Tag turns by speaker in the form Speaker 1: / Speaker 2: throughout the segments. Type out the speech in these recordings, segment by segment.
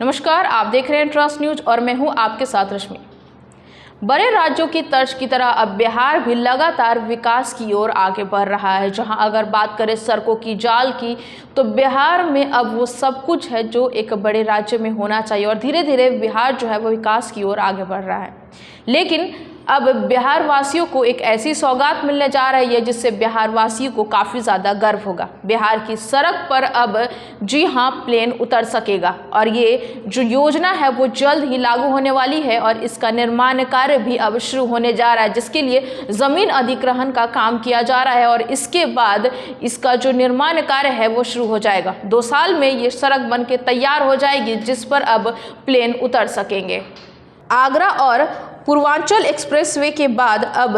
Speaker 1: नमस्कार, आप देख रहे हैं ट्रस्ट न्यूज और मैं हूं आपके साथ रश्मि। बड़े राज्यों की तर्ज की तरह अब बिहार भी लगातार विकास की ओर आगे बढ़ रहा है। जहां अगर बात करें सड़कों की जाल की, तो बिहार में अब वो सब कुछ है जो एक बड़े राज्य में होना चाहिए और धीरे धीरे बिहार जो है वो विकास की ओर आगे बढ़ रहा है। लेकिन अब बिहार वासियों को एक ऐसी सौगात मिलने जा रही है जिससे बिहार वासियों को काफ़ी ज़्यादा गर्व होगा। बिहार की सड़क पर अब जी हाँ प्लेन उतर सकेगा और ये जो योजना है वो जल्द ही लागू होने वाली है और इसका निर्माण कार्य भी अब शुरू होने जा रहा है, जिसके लिए ज़मीन अधिग्रहण का काम किया जा रहा है और इसके बाद इसका जो निर्माण कार्य है वो शुरू हो जाएगा। 2 साल में ये सड़क बन के तैयार हो जाएगी जिस पर अब प्लेन उतर सकेंगे। आगरा और पूर्वांचल एक्सप्रेसवे के बाद अब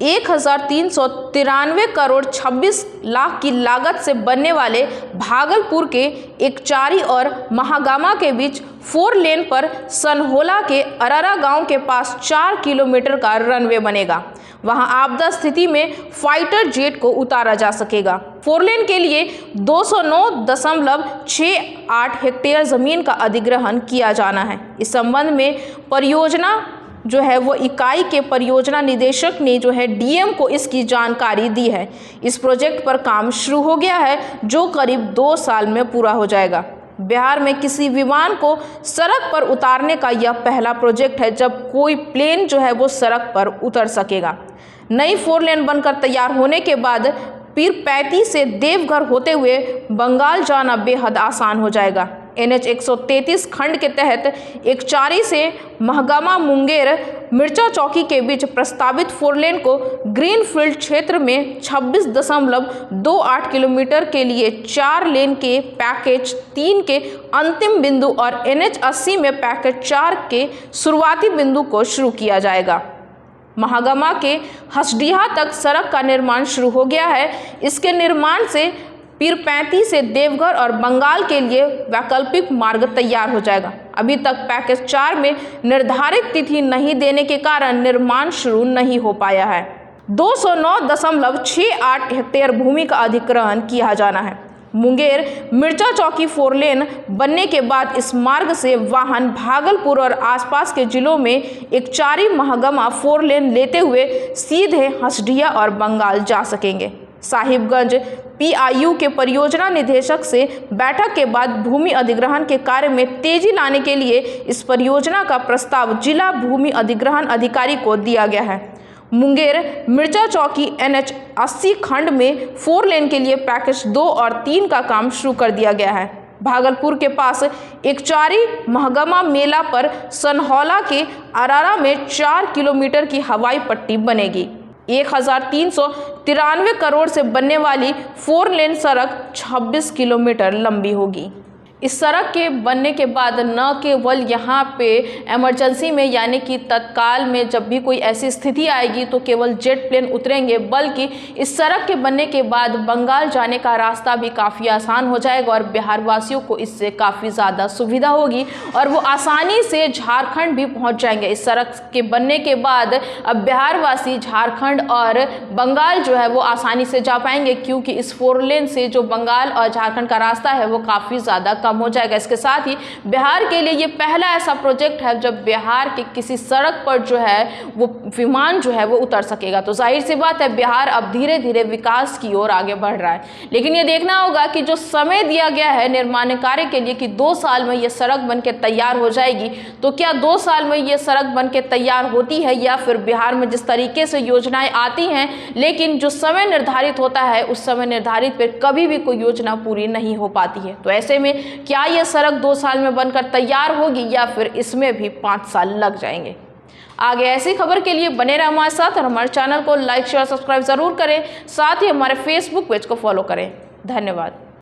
Speaker 1: 1393 करोड़ 26 लाख की लागत से बनने वाले भागलपुर के एकचारी और महागामा के बीच 4 लेन पर सनहोला के अरारा गांव के पास 4 किलोमीटर का रनवे बनेगा। वहां आपदा स्थिति में फाइटर जेट को उतारा जा सकेगा। 4 लेन के लिए 209.68 हेक्टेयर जमीन का अधिग्रहण किया जाना है। इस संबंध में परियोजना जो है वो इकाई के परियोजना निदेशक ने जो है डीएम को इसकी जानकारी दी है। इस प्रोजेक्ट पर काम शुरू हो गया है जो करीब 2 साल में पूरा हो जाएगा। बिहार में किसी विमान को सड़क पर उतारने का यह पहला प्रोजेक्ट है जब कोई प्लेन जो है वो सड़क पर उतर सकेगा। नई 4 लेन बनकर तैयार होने के बाद पीरपैंती से देवघर होते हुए बंगाल जाना बेहद आसान हो जाएगा। NH 133 खंड के तहत एकचारी से महगामा मुंगेर मिर्चा चौकी के बीच प्रस्तावित 4 लेन को ग्रीनफील्ड क्षेत्र में 26.28 किलोमीटर के लिए 4 लेन के पैकेज 3 के अंतिम बिंदु और NH 80 में पैकेज 4 के शुरुआती बिंदु को शुरू किया जाएगा। महागामा के हसडीहा तक सड़क का निर्माण शुरू हो गया है। इसके निर्माण से पीरपैंती से देवघर और बंगाल के लिए वैकल्पिक मार्ग तैयार हो जाएगा। अभी तक पैकेज 4 में निर्धारित तिथि नहीं देने के कारण निर्माण शुरू नहीं हो पाया है। 209.68 हेक्टेयर भूमि का अधिग्रहण किया जाना है। मुंगेर मिर्चा चौकी 4 लेन बनने के बाद इस मार्ग से वाहन भागलपुर और आसपास के जिलों में एकचारी महागामा 4 लेन लेते हुए सीधे हसडीहा और बंगाल जा सकेंगे। साहिबगंज PIU के परियोजना निदेशक से बैठक के बाद भूमि अधिग्रहण के कार्य में तेजी लाने के लिए इस परियोजना का प्रस्ताव जिला भूमि अधिग्रहण अधिकारी को दिया गया है। मुंगेर मिर्चा चौकी NH 80 खंड में 4 लेन के लिए पैकेज 2 और 3 का काम शुरू कर दिया गया है। भागलपुर के पास एकचारी महगामा मेला पर सनहौला के अरारा में 4 किलोमीटर की हवाई पट्टी बनेगी। 1393 करोड़ से बनने वाली 4 लेन सड़क 26 किलोमीटर लंबी होगी। इस सड़क के बनने के बाद न केवल यहाँ पे इमरजेंसी में यानी कि तत्काल में जब भी कोई ऐसी स्थिति आएगी तो केवल जेट प्लेन उतरेंगे, बल्कि इस सड़क के बनने के बाद बंगाल जाने का रास्ता भी काफ़ी आसान हो जाएगा और बिहार वासियों को इससे काफ़ी ज़्यादा सुविधा होगी और वो आसानी से झारखंड भी पहुँच जाएंगे। इस सड़क के बनने के बाद अब बिहार वासी झारखंड और बंगाल जो है वो आसानी से जा पाएंगे, क्योंकि इस 4 लेन से जो बंगाल और झारखंड का रास्ता है वो काफ़ी ज़्यादा कम हो जाएगा। इसके साथ ही बिहार के लिए ये पहला ऐसा प्रोजेक्ट है जब बिहार के किसी सड़क पर जो है वो विमान जो है वो उतर सकेगा। तो जाहिर सी बात है बिहार अब धीरे धीरे विकास की ओर आगे बढ़ रहा है, लेकिन ये देखना होगा कि जो समय दिया गया है निर्माण कार्य के लिए कि 2 साल में ये सड़क बन के तैयार हो जाएगी, तो क्या 2 साल में ये सड़क बन के तैयार होती है या फिर बिहार में जिस तरीके से योजनाएं आती हैं लेकिन जो समय निर्धारित होता है उस समय निर्धारित पर कभी भी कोई योजना पूरी नहीं हो पाती है। तो ऐसे में क्या यह सड़क 2 साल में बनकर तैयार होगी या फिर इसमें भी 5 साल लग जाएंगे? आगे ऐसी खबर के लिए बने रहें हमारे साथ और हमारे चैनल को लाइक शेयर सब्सक्राइब जरूर करें। साथ ही हमारे फेसबुक पेज को फॉलो करें। धन्यवाद।